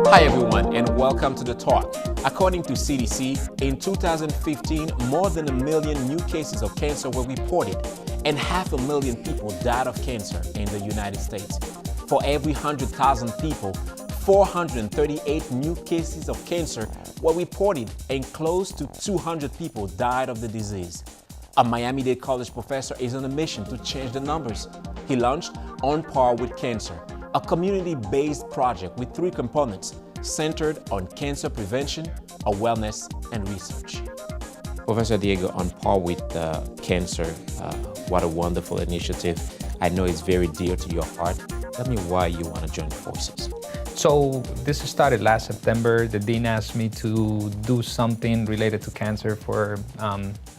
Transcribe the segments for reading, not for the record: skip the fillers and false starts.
Hi everyone, and welcome to The Talk. According to CDC, in 2015, more than 1 million new cases of cancer were reported, and 500,000 people died of cancer in the United States. For every 100,000 people, 438 new cases of cancer were reported, and close to 200 people died of the disease. A Miami-Dade College professor is on a mission to change the numbers. He launched On Par with Cancer, a community-based project with 3 components centered on cancer prevention, awareness, and research. Professor Diego, On Par with Cancer, what a wonderful initiative. I know it's very dear to your heart. Tell me why you want to join forces. So this started last September. The dean asked me to do something related to cancer for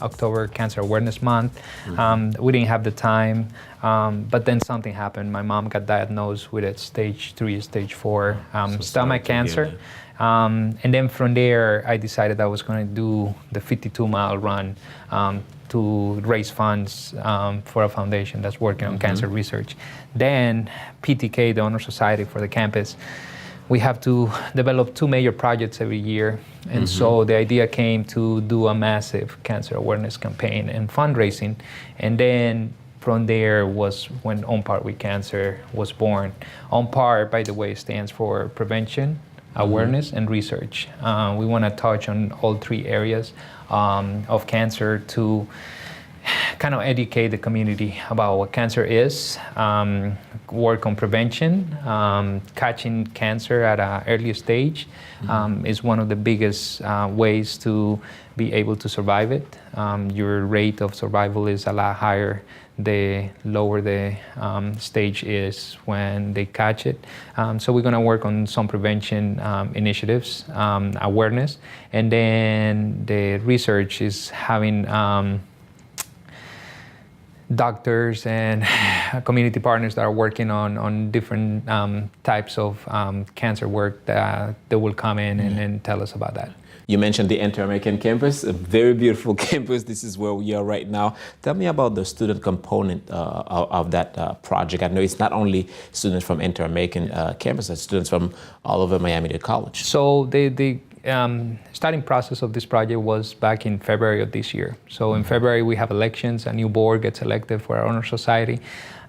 October Cancer Awareness Month. We didn't have the time, but then something happened. My mom got diagnosed with a stage 3, stage 4 stomach cancer. And then from there, I decided I was going to do the 52-mile run to raise funds for a foundation that's working on cancer research. Then PTK, the Honor Society for the campus, we have to develop 2 major projects every year. And so the idea came to do a massive cancer awareness campaign and fundraising. And then from there was when On Par with Cancer was born. On Par, by the way, stands for prevention, awareness, and research. We want to touch on all 3 areas of cancer to kind of educate the community about what cancer is, work on prevention. Catching cancer at an early stage is one of the biggest ways to be able to survive it. Your rate of survival is a lot higher the lower the stage is when they catch it. So we're gonna work on some prevention initiatives, awareness, and then the research is having doctors and community partners that are working on different types of cancer work that they will come in and tell us about that. You mentioned the Inter-American campus, a very beautiful campus. This is where we are right now. Tell me about the student component of that project. I know it's not only students from Inter-American campus, it's students from all over Miami-Dade College. So the starting process of this project was back in February of this year. So in February we have elections, a new board gets elected for our honor society.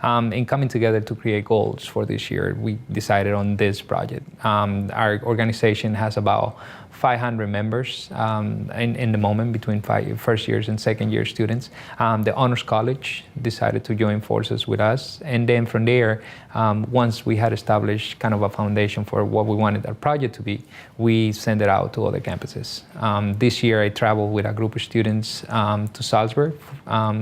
In coming together to create goals for this year, we decided on this project. Our organization has about 500 members in the moment between first years and second year students. The Honors College decided to join forces with us. And then from there, once we had established kind of a foundation for what we wanted our project to be, we sent it out to other campuses. This year I traveled with a group of students to Salzburg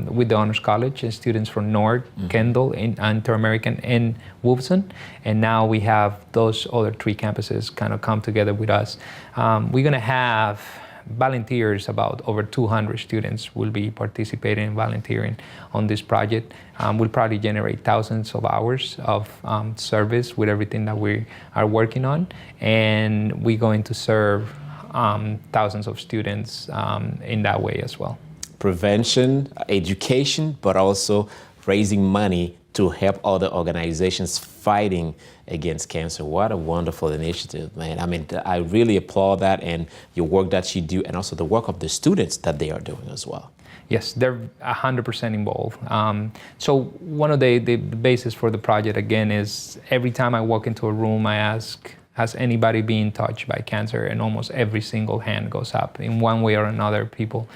with the Honors College and students from North, Kendall, Inter-American, and Wolfson. And now we have those other 3 campuses kind of come together with us. We're going to have volunteers, about over 200 students will be participating and volunteering on this project. We'll probably generate thousands of hours of service with everything that we are working on. And we're going to serve thousands of students in that way as well. Prevention, Education, but also raising money to help other organizations fighting against cancer. What a wonderful initiative, man. I mean, I really applaud that and your work that you do and also the work of the students that they are doing as well. Yes, they're 100% involved. So one of the basis for the project, again, is every time I walk into a room, I ask, has anybody been touched by cancer? And almost every single hand goes up. In one way or another, people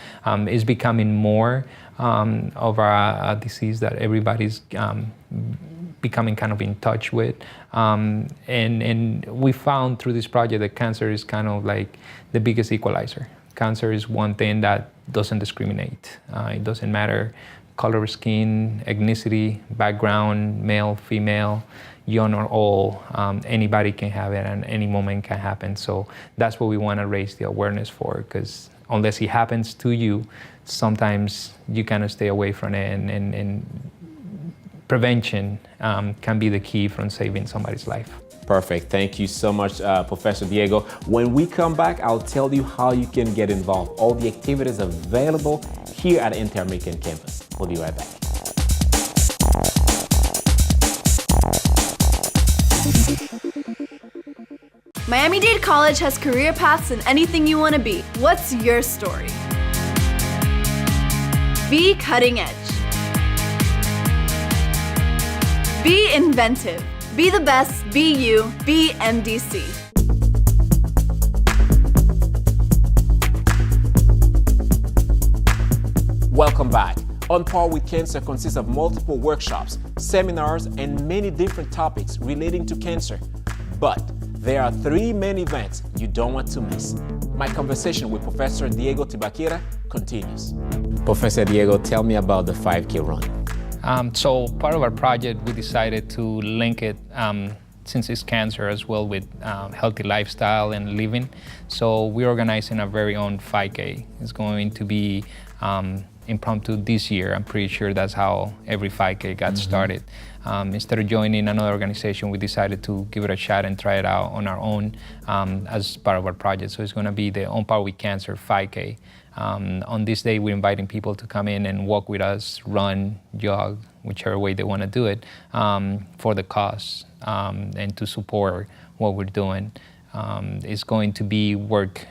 is becoming more of a disease that everybody's becoming kind of in touch with. And we found through this project that cancer is kind of like the biggest equalizer. Cancer is one thing that doesn't discriminate. It doesn't matter color of skin, ethnicity, background, male, female, young or old. Anybody can have it and any moment can happen. So that's what we want to raise the awareness for, because unless it happens to you, sometimes you kind of stay away from it, and prevention can be the key from saving somebody's life. Perfect. Thank you so much, Professor Diego. When we come back, I'll tell you how you can get involved. All the activities available here at Inter-American campus. We'll be right back. Miami-Dade College has career paths in anything you want to be. What's your story? Be cutting edge. Be inventive. Be the best. Be you. Be MDC. Welcome back. On Par with Cancer consists of multiple workshops, seminars, and many different topics relating to cancer. But there are 3 main events you don't want to miss. My conversation with Professor Diego Tibaquira continues. Professor Diego, tell me about the 5K run. So part of our project, we decided to link it, since it's cancer as well, with healthy lifestyle and living. So we're organizing our very own 5K. It's going to be impromptu this year. I'm pretty sure that's how every 5K got started. Instead of joining another organization, we decided to give it a shot and try it out on our own as part of our project. So it's going to be the On Par with Cancer 5K. On this day, we're inviting people to come in and walk with us, run, jog, whichever way they want to do it, for the cause and to support what we're doing. It's going to be work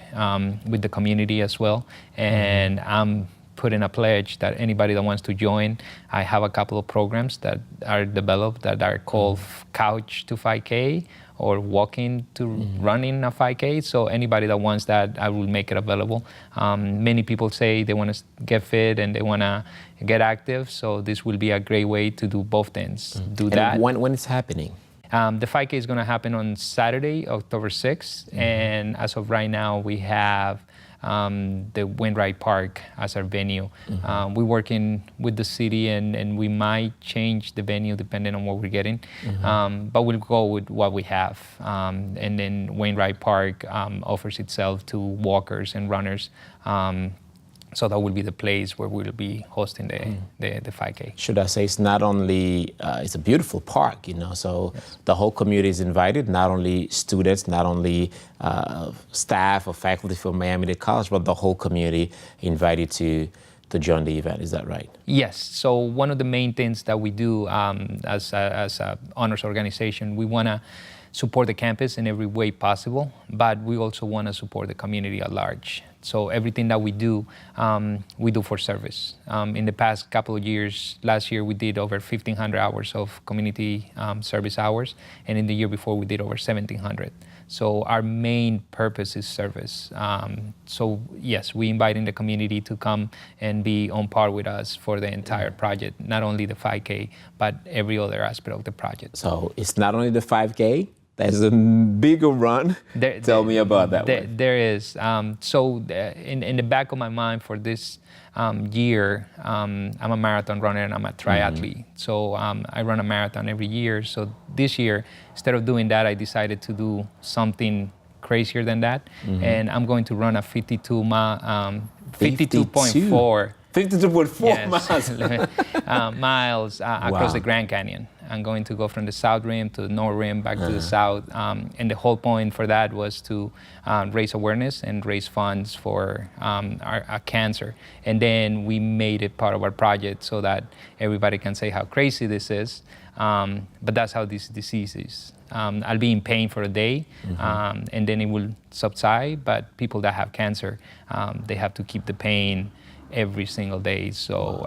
with the community as well, and I'm putting a pledge that anybody that wants to join, I have a couple of programs that are developed that are called Couch to 5K or Walking to Running a 5K. So anybody that wants that, I will make it available. Many people say they want to get fit and they want to get active, so this will be a great way to do both things. And when it's happening? The 5K is going to happen on Saturday, October 6th, and as of right now, we have the Wainwright Park as our venue. We're working with the city, and we might change the venue depending on what we're getting, but we'll go with what we have. And then Wainwright Park offers itself to walkers and runners. So that will be the place where we'll be hosting the 5K. Should I say it's not only, it's a beautiful park, you know, so the whole community is invited, not only students, not only staff or faculty from Miami-Dade College, but the whole community invited to join the event. Is that right? Yes. So one of the main things that we do as a honors organization, we want to support the campus in every way possible, but we also want to support the community at large. So everything that we do for service. In the past couple of years, last year we did over 1,500 hours of community service hours, and in the year before we did over 1,700. So our main purpose is service. So yes, we inviting the community to come and be on par with us for the entire project, not only the 5K, but every other aspect of the project. So it's not only the 5K, there's a bigger run. Tell me about that one. There is. So in the back of my mind for this year, I'm a marathon runner and I'm a triathlete. So I run a marathon every year. So this year, instead of doing that, I decided to do something crazier than that. And I'm going to run a 52.4. 52.4 miles across the Grand Canyon. I'm going to go from the South Rim to the North Rim, back to the South. And the whole point for that was to raise awareness and raise funds for our cancer. And then we made it part of our project so that everybody can say how crazy this is. But that's how this disease is. I'll be in pain for a day, and then it will subside. But people that have cancer, they have to keep the pain every single day. So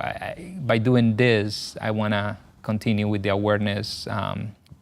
by doing this, I want to continue with the awareness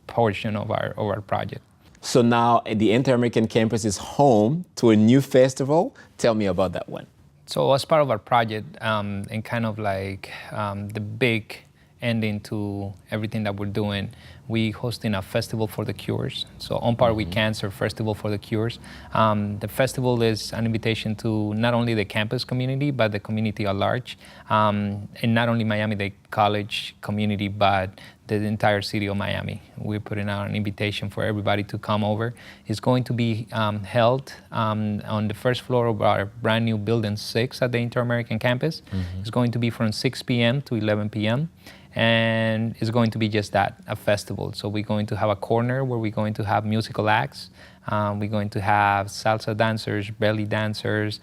portion of our project. So now the Inter-American campus is home to a new festival. Tell me about that one. So as part of our project, and kind of like the big ending to everything that we're doing, we hosting a festival for the cures. So On Par with Cancer Festival for the Cures. The festival is an invitation to not only the campus community, but the community at large. And not only Miami-Dade College community, but the entire city of Miami. We're putting out an invitation for everybody to come over. It's going to be held on the first floor of our brand new Building 6 at the Inter-American campus. It's going to be from 6 p.m. to 11 p.m. And it's going to be just that, a festival. So we're going to have a corner where we're going to have musical acts. We're going to have salsa dancers, belly dancers,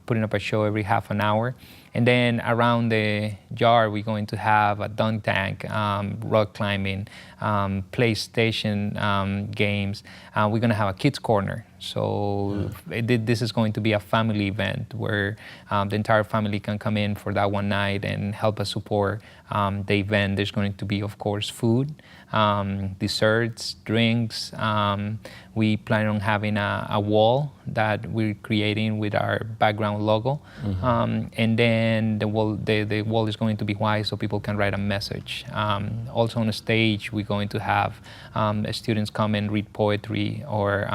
putting up a show every half an hour. And then around the yard, we're going to have a dunk tank, rock climbing, PlayStation games. We're going to have a kids corner. So this is going to be a family event where the entire family can come in for that one night and help us support the event. There's going to be, of course, food, desserts, drinks. We plan on having a wall that we're creating with our background logo. And then the wall is going to be white so people can write a message. Also on the stage, we're going to have students come and read poetry or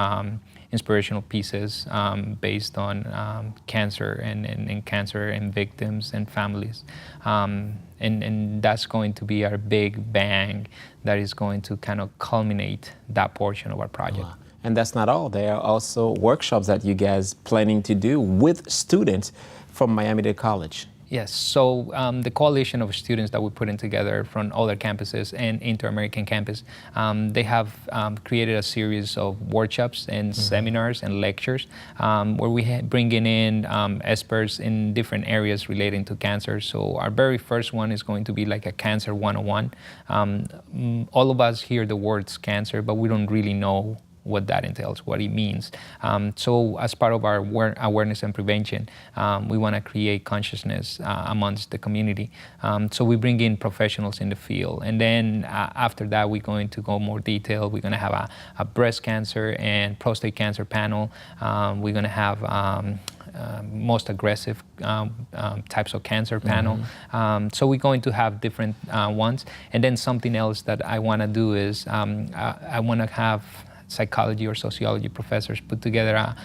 inspirational pieces based on cancer and cancer and victims and families. And that's going to be our big bang that is going to kind of culminate that portion of our project. Wow. And that's not all. There are also workshops that you guys planning to do with students from Miami-Dade College. Yes, so the coalition of students that we're putting together from other campuses and Inter-American campus, they have created a series of workshops and seminars and lectures where we bringing in experts in different areas relating to cancer. So our very first one is going to be like a Cancer 101. All of us hear the words cancer, but we don't really know what that entails, what it means. So as part of our awareness and prevention, we want to create consciousness amongst the community. So we bring in professionals in the field. And then after that, we're going to go more detailed. We're going to have a breast cancer and prostate cancer panel. We're going to have most aggressive types of cancer panel. So we're going to have different ones. And then something else that I want to do is I want to have psychology or sociology professors put together a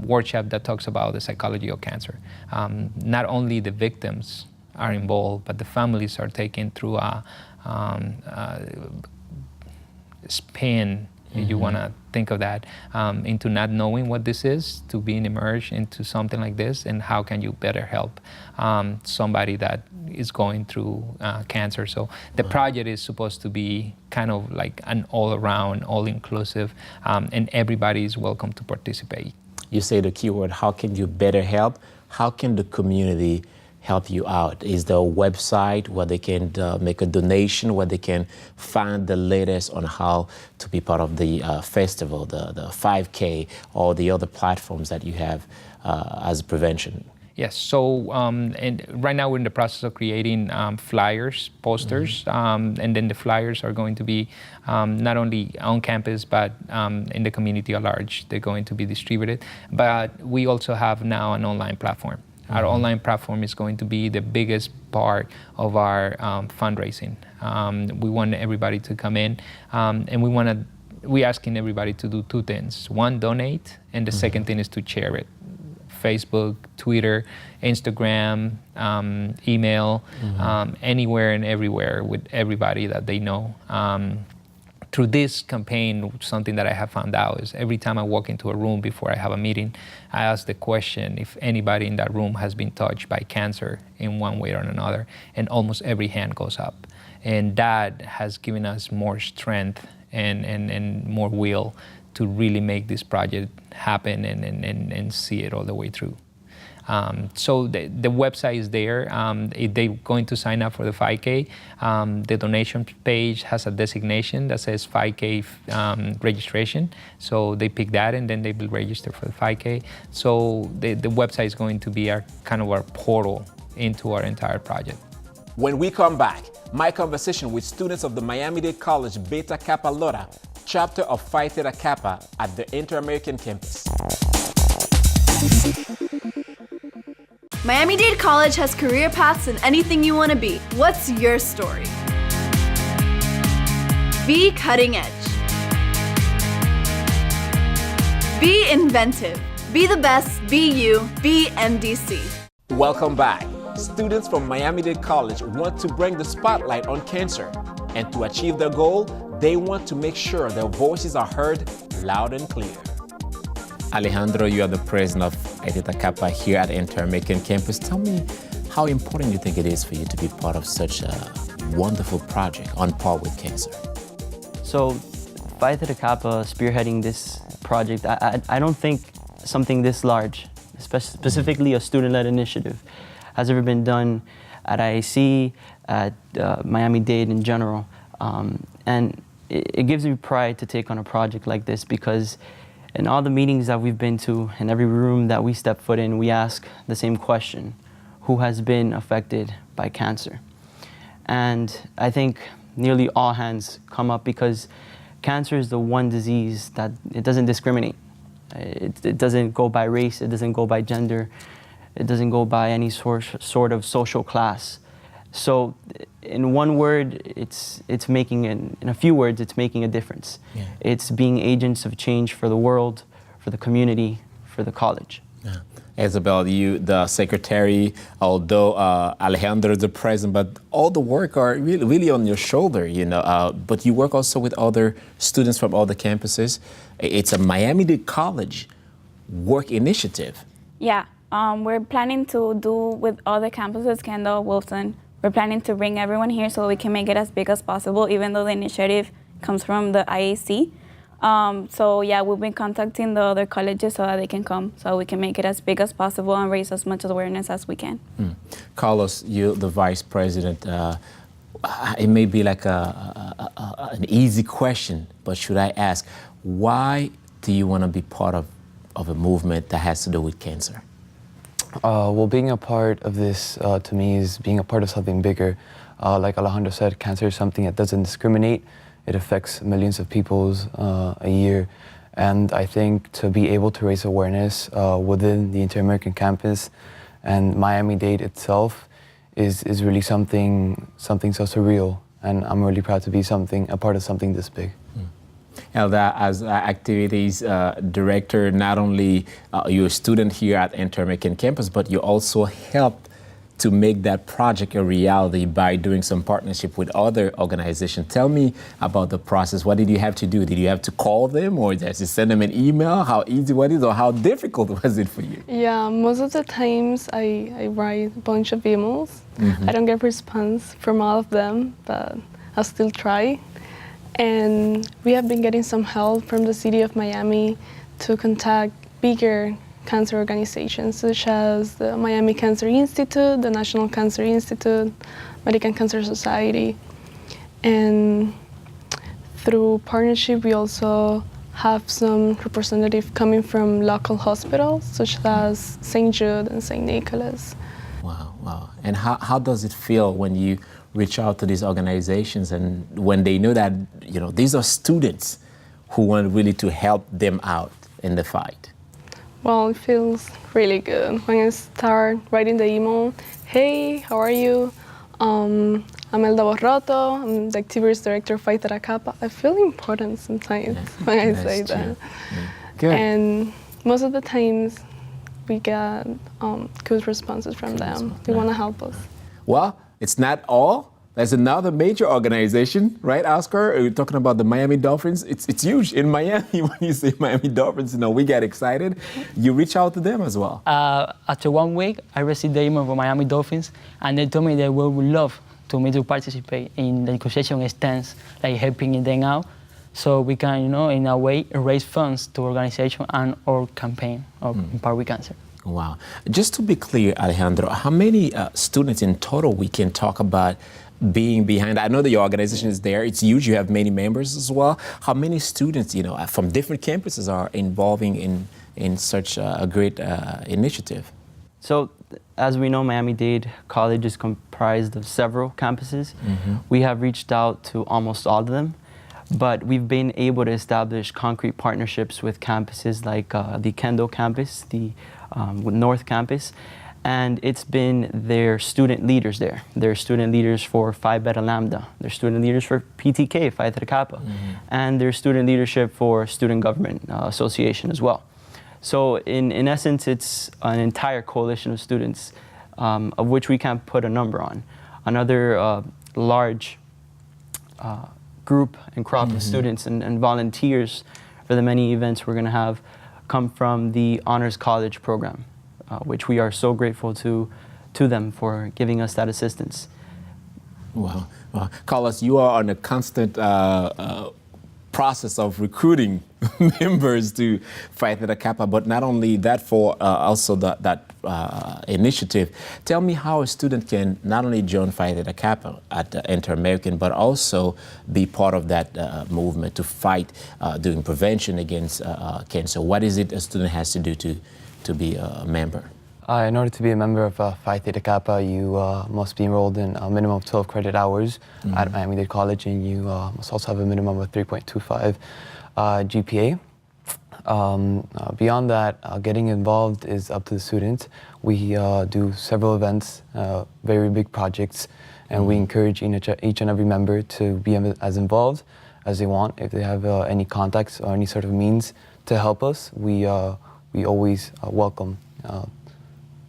workshop that talks about the psychology of cancer. Not only the victims are involved, but the families are taken through a spin, if you want to think of that, into not knowing what this is, to being immersed into something like this, and how can you better help somebody that is going through cancer. So the project is supposed to be kind of like an all-around, all-inclusive, and everybody is welcome to participate. You say the keyword, how can you better help? How can the community help you out? Is there a website where they can make a donation, where they can find the latest on how to be part of the festival, the 5K, or the other platforms that you have as prevention? Yes, so and right now we're in the process of creating flyers, posters, and then the flyers are going to be not only on campus, but in the community at large. They're going to be distributed. But we also have now an online platform. Our online platform is going to be the biggest part of our fundraising. We want everybody to come in, and we're asking everybody to do two things. One, donate, and the second thing is to share it. Facebook, Twitter, Instagram, email, anywhere and everywhere with everybody that they know. Through this campaign, something that I have found out is every time I walk into a room before I have a meeting, I ask the question if anybody in that room has been touched by cancer in one way or another, and almost every hand goes up. And that has given us more strength and more will to really make this project happen and see it all the way through. So the website is there. If they're going to sign up for the 5K, the donation page has a designation that says 5K registration. So they pick that and then they will register for the 5K. So the website is going to be our portal into our entire project. When we come back, my conversation with students of the Miami-Dade College Beta Kappa Lota chapter of Phi Theta Kappa at the Inter-American campus. Miami-Dade College has career paths in anything you want to be. What's your story? Be cutting edge. Be inventive. Be the best. Be you. Be MDC. Welcome back. Students from Miami-Dade College want to bring the spotlight on cancer. And to achieve their goal, they want to make sure their voices are heard loud and clear. Alejandro, you are the president of Phi Theta Kappa here at Inter-American campus. Tell me how important you think it is for you to be part of such a wonderful project on par with cancer. So Phi Theta Kappa spearheading this project. I don't think something this large, specifically a student-led initiative, has ever been done at IAC, at Miami-Dade in general. And it gives me pride to take on a project like this, because in all the meetings that we've been to, in every room that we step foot in, we ask the same question: who has been affected by cancer? And I think nearly all hands come up, because cancer is the one disease that it doesn't discriminate. It doesn't go by race, it doesn't go by gender, it doesn't go by any sort of social class. So in one word, it's making, in a few words, it's making a difference. Yeah. It's being agents of change for the world, for the community, for the college. Yeah. Isabel, you, the secretary, although Alejandro is the president, but all the work are really on your shoulder, you know. But you work also with other students from all the campuses. It's a Miami-Dade College work initiative. Yeah, we're planning to do with other campuses, Kendall, Wolfson. We're planning to bring everyone here so we can make it as big as possible, even though the initiative comes from the IAC. So yeah, we've been contacting the other colleges so that they can come, so we can make it as big as possible and raise as much awareness as we can. Carlos, you, the vice president, it may be like an easy question, but should I ask, why do you want to be part of a movement that has to do with cancer? Well, being a part of this, to me, is being a part of something bigger. Like Alejandro said, cancer is something that doesn't discriminate. It affects millions of people a year. And I think to be able to raise awareness within the Inter-American campus and Miami-Dade itself is really something so surreal. And I'm really proud to be a part of something this big. Elda, as activities director, not only you're a student here at Inter-American campus, but you also helped to make that project a reality by doing some partnership with other organizations. Tell me about the process. What did you have to do? Did you have to call them, or just send them an email? How easy was it, or how difficult was it for you? Yeah, most of the times I write a bunch of emails. I don't get response from all of them, but I'll still try. And we have been getting some help from the city of Miami to contact bigger cancer organizations, such as the Miami Cancer Institute, the National Cancer Institute, American Cancer Society. And through partnership, we also have some representatives coming from local hospitals, such as St. Jude and St. Nicholas. Wow, wow. And how does it feel when you reach out to these organizations and when they know that, you know, these are students who want really to help them out in the fight? Well, it feels really good. When I start writing the email, hey, how are you? I'm Elda Borroto, I'm the activities director of Phi Theta Kappa. I feel important sometimes when I say that. Good. And most of the times we get good responses from them. They want to help us. Well, it's not all. There's another major organization, right, Oscar? You're talking about the Miami Dolphins. It's huge in Miami. When you say Miami Dolphins, you know, we get excited. You reach out to them as well. After 1 week, I received the email from Miami Dolphins, and they told me they would love me to participate in the negotiation stance, like helping them out, so we can, you know, in a way, raise funds to organization and our campaign of P.A.R. with Cancer. Wow. Just to be clear, Alejandro, how many students in total we can talk about being behind? I know that your organization is there. It's huge. You have many members as well. How many students, you know, from different campuses are involving in such a great initiative? So, as we know, Miami-Dade College is comprised of several campuses. We have reached out to almost all of them, but we've been able to establish concrete partnerships with campuses like the Kendall campus, the North Campus, and it's been their student leaders there. They're student leaders for Phi Beta Lambda. They're student leaders for PTK, Phi Theta Kappa, and their student leadership for Student Government Association as well. So in essence, it's an entire coalition of students of which we can't put a number on. Another large group and crop of students and volunteers for the many events we're going to have come from the Honors College program, which we are so grateful to them for giving us that assistance. Wow. Carlos, you are on a constant process of recruiting members to Phi Theta Kappa, but not only that, for also that initiative. Tell me how a student can not only join Phi Theta Kappa at Inter-American, but also be part of that movement to fight doing prevention against cancer. What is it a student has to do to be a member? In order to be a member of Phi Theta Kappa, you must be enrolled in a minimum of 12 credit hours at Miami-Dade College, and you must also have a minimum of 3.25 GPA. Beyond that, getting involved is up to the student. We do several events, very big projects, and we encourage each and every member to be as involved as they want. If they have any contacts or any sort of means to help us, we always welcome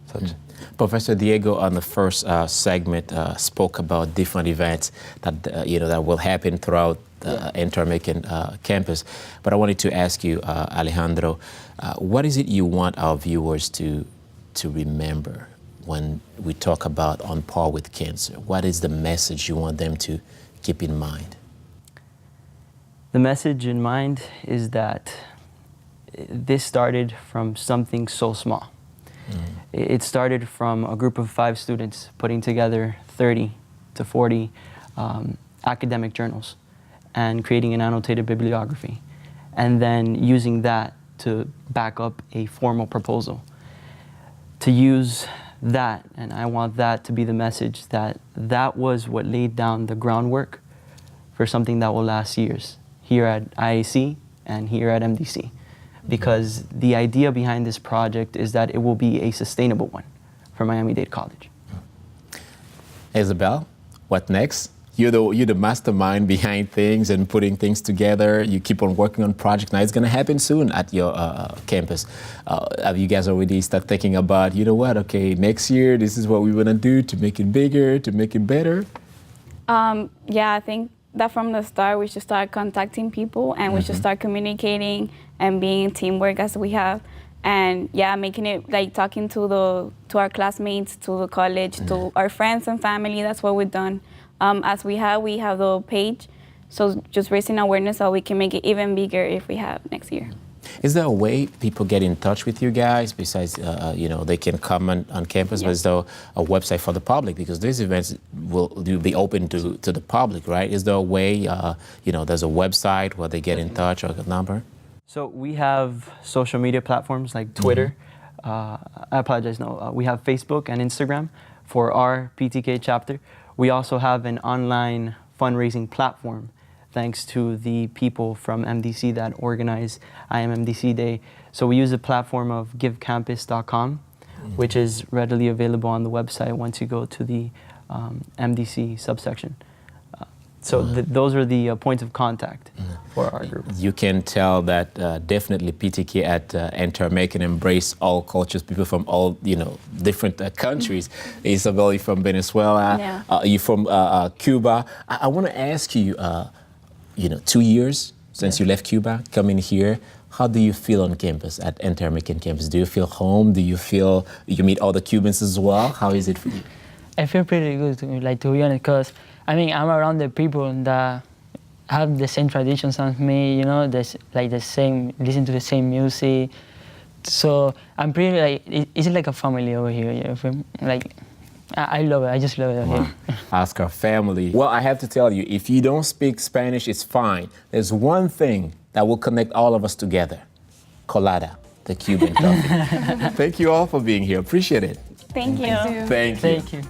such. Professor Diego, on the first segment, spoke about different events that that will happen throughout the Inter-American campus. But I wanted to ask you, Alejandro, what is it you want our viewers to remember when we talk about On Par with Cancer? What is the message you want them to keep in mind? The message in mind is that this started from something so small. It started from a group of 5 students putting together 30 to 40 academic journals and creating an annotated bibliography, and then using that to back up a formal proposal. To use that, and I want that to be the message, that was what laid down the groundwork for something that will last years here at IAC and here at MDC. Because the idea behind this project is that it will be a sustainable one for Miami-Dade College. Isabel, what next? You're the mastermind behind things and putting things together. You keep on working on projects. Now it's going to happen soon at your campus. Have you guys already started thinking about, you know what, okay, next year this is what we want to do to make it bigger, to make it better? Yeah, I think that from the start we should start contacting people, and we should start communicating and being teamwork as we have, and yeah, making it like talking to our classmates, to the college, to our friends and family. That's what we've done. As we have the page, so just raising awareness so we can make it even bigger if we have next year. Is there a way people get in touch with you guys besides, they can come on campus, but is there a website for the public? Because these events will be open to the public, right? Is there a way, there's a website where they get in touch, or a number? So we have social media platforms like Twitter. I apologize, no. We have Facebook and Instagram for our PTK chapter. We also have an online fundraising platform, thanks to the people from MDC that organize I Am MDC Day. So we use the platform of givecampus.com, which is readily available on the website once you go to the MDC subsection. Those are the points of contact for our group. You can tell that definitely PTK at Inter-American embrace all cultures, people from all different countries. Isabel, you're from Venezuela. You're from Cuba. I want to ask you, 2 years since you left Cuba, coming here, how do you feel on campus, at Inter-American campus? Do you feel home? Do you feel you meet all the Cubans as well? How is it for you? I feel pretty good, to be honest, because I'm around the people that have the same traditions as me, listen to the same music. So I'm pretty it's like a family over here. I love it. I just love it over here. Ask our family. Well, I have to tell you, if you don't speak Spanish, it's fine. There's one thing that will connect all of us together: colada, the Cuban coffee. Thank you all for being here. Appreciate it. Thank you. Thank you.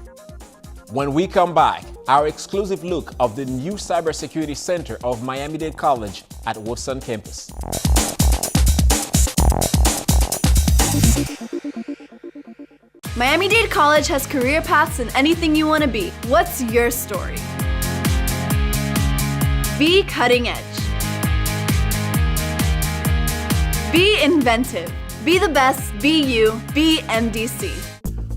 When we come back, our exclusive look of the new Cybersecurity Center of Miami-Dade College at Wolfson campus. Miami-Dade College has career paths in anything you want to be. What's your story? Be cutting edge. Be inventive. Be the best. Be you. Be MDC.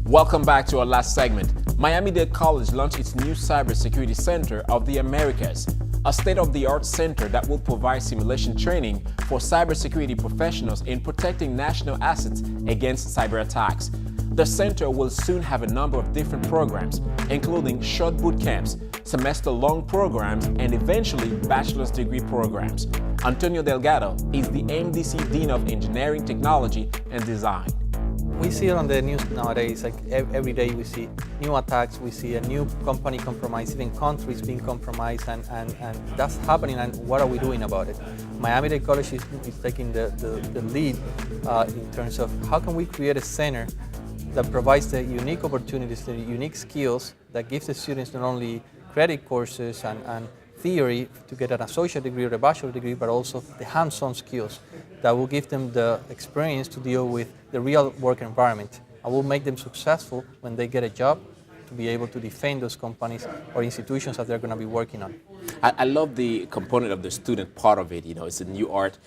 Welcome back to our last segment. Miami-Dade College launched its new Cybersecurity Center of the Americas, a state-of-the-art center that will provide simulation training for cybersecurity professionals in protecting national assets against cyber attacks. The center will soon have a number of different programs, including short boot camps, semester-long programs, and eventually bachelor's degree programs. Antonio Delgado is the MDC Dean of Engineering, Technology, and Design. We see it on the news nowadays, like every day we see new attacks, we see a new company compromised, even countries being compromised, and that's happening, and what are we doing about it? Miami-Dade College is taking the lead in terms of how can we create a center that provides the unique opportunities, the unique skills that gives the students not only credit courses and theory to get an associate degree or a bachelor degree, but also the hands-on skills that will give them the experience to deal with the real work environment and will make them successful when they get a job to be able to defend those companies or institutions that they're going to be working on. I love the component of the student part of it. You know, it's a new art,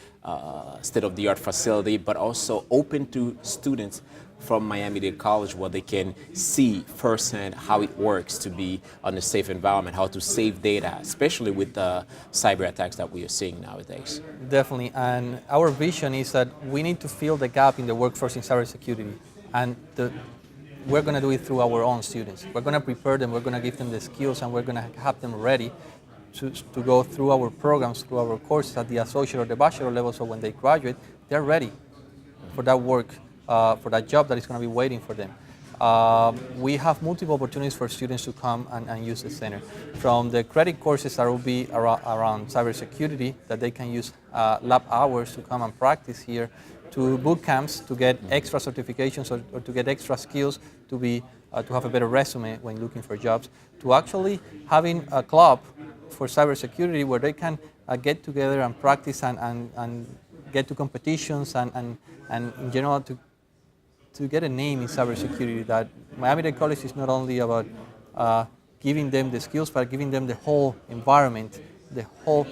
state-of-the-art facility, but also open to students from Miami-Dade College where they can see firsthand how it works to be on a safe environment, how to save data, especially with the cyber attacks that we are seeing nowadays. Definitely, and our vision is that we need to fill the gap in the workforce in cybersecurity, and we're going to do it through our own students. We're going to prepare them, we're going to give them the skills, and we're going to have them ready to go through our programs, through our courses at the associate or the bachelor level, so when they graduate, they're ready for that work. For that job that is going to be waiting for them. We have multiple opportunities for students to come and use the center. From the credit courses that will be around cybersecurity, that they can use lab hours to come and practice here, to boot camps to get extra certifications or to get extra skills to have a better resume when looking for jobs, to actually having a club for cybersecurity where they can get together and practice and get to competitions and in general to get a name in cybersecurity, that Miami-Dade College is not only about giving them the skills, but giving them the whole environment, the whole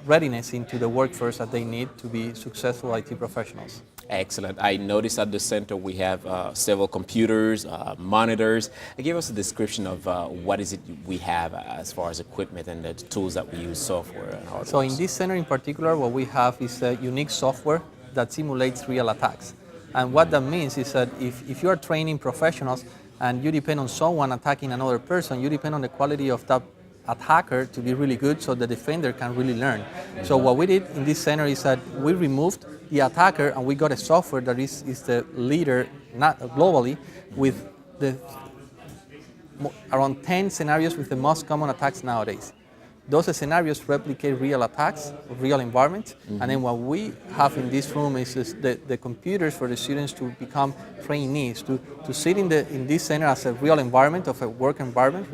readiness into the workforce that they need to be successful IT professionals. Excellent. I noticed at the center we have several computers, monitors. Give us a description of what is it we have as far as equipment and the tools that we use, software and hardware. So in this center in particular, what we have is a unique software that simulates real attacks. And what that means is that if you are training professionals and you depend on someone attacking another person, you depend on the quality of that attacker to be really good so the defender can really learn. So what we did in this center is that we removed the attacker and we got a software that is the leader globally with around 10 scenarios with the most common attacks nowadays. Those scenarios replicate real attacks, real environments, and then what we have in this room is the computers for the students to become trainees, to sit in this center as a real environment of a work environment,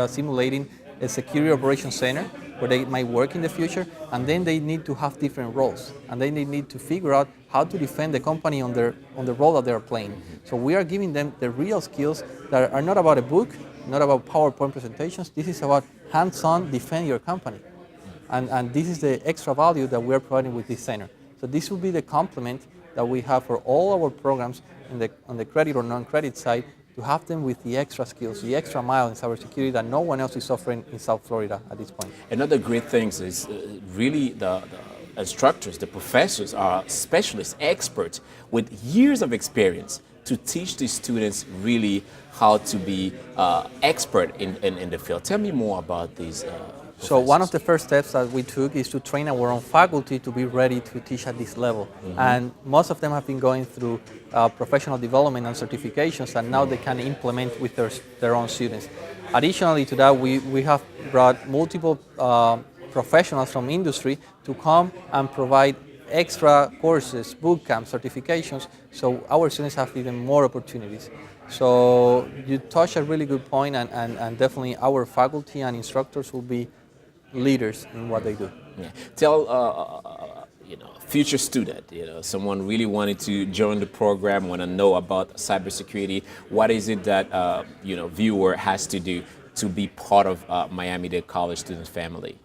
simulating a security operations center where they might work in the future, and then they need to have different roles, and then they need to figure out how to defend the company on the role that they are playing. So we are giving them the real skills that are not about a book, not about PowerPoint presentations. This is about hands-on defend your company. And this is the extra value that we're providing with this center. So this will be the complement that we have for all our programs on the credit or non-credit side, to have them with the extra skills, the extra mile in cybersecurity that no one else is offering in South Florida at this point. Another great thing is really the instructors, the professors are specialists, experts with years of experience to teach the students really how to be expert in the field. Tell me more about these So one of the first steps that we took is to train our own faculty to be ready to teach at this level. And most of them have been going through professional development and certifications, and now they can implement with their own students. Additionally to that, we have brought multiple professionals from industry to come and provide extra courses, boot camps, certifications, so our students have even more opportunities. So you touched a really good point, and definitely our faculty and instructors will be leaders in what they do. Yeah. Tell future student, someone really wanted to join the program, want to know about cybersecurity. What is it that viewer has to do to be part of Miami-Dade College student family?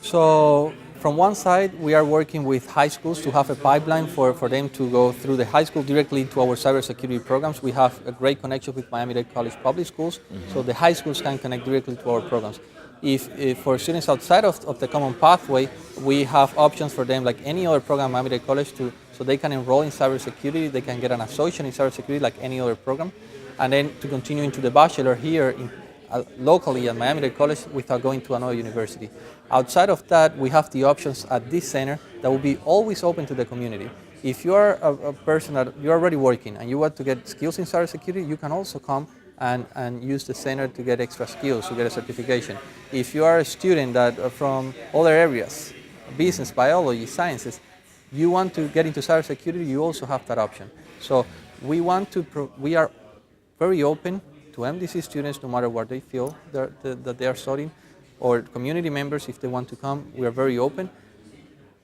So from one side, we are working with high schools to have a pipeline for them to go through the high school directly to our cybersecurity programs. We have a great connection with Miami-Dade College public schools, so the high schools can connect directly to our programs. If for students outside of the common pathway, we have options for them like any other program at Miami-Dade College so they can enroll in cybersecurity, they can get an associate in cybersecurity like any other program, and then to continue into the bachelor here locally at Miami-Dade College without going to another university. Outside of that, we have the options at this center that will be always open to the community. If you are a person that you're already working and you want to get skills in cybersecurity, you can also come and use the center to get extra skills, to get a certification. If you are a student that from other areas, business, biology, sciences, you want to get into cybersecurity, you also have that option. So we are very open to MDC students, no matter what they feel that they are studying, or community members, if they want to come, we are very open.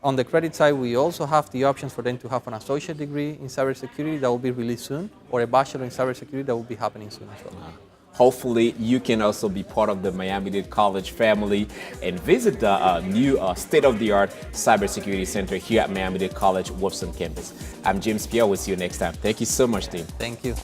On the credit side, we also have the options for them to have an associate degree in cybersecurity that will be released soon, or a bachelor in cybersecurity that will be happening soon as well. Hopefully, you can also be part of the Miami-Dade College family and visit the new state-of-the-art cybersecurity center here at Miami-Dade College Wolfson campus. I'm James Pierre. We'll see you next time. Thank you so much, team. Thank you.